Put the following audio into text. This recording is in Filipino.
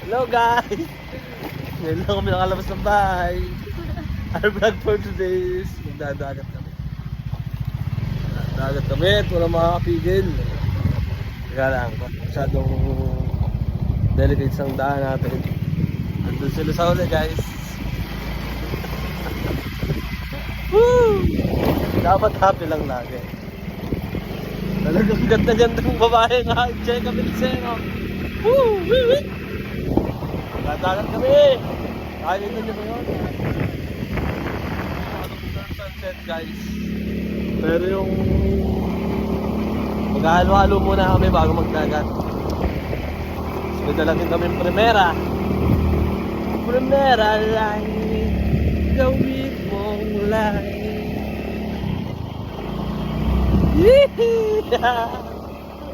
Hello guys! Ngayon lang kami nakalabas ng bahay. Our vlog for today is magdadagat kami. Dagat kami at walang makakapigil. Teka lang, masyadong delicate sang daan natin. Andun sila sa huli guys. Woo! Dapat happy lang lagi. Talagang ganda-gandang babae nga. Check kami ni Seno. Woo! Woo! Dagat kami! Nakalimutan niyo ba yun? Sunset guys. Pero yung maghahalo-halo muna kami bago magdagat. So dalagin kami primera. Primera line, gawin mong line. Yee!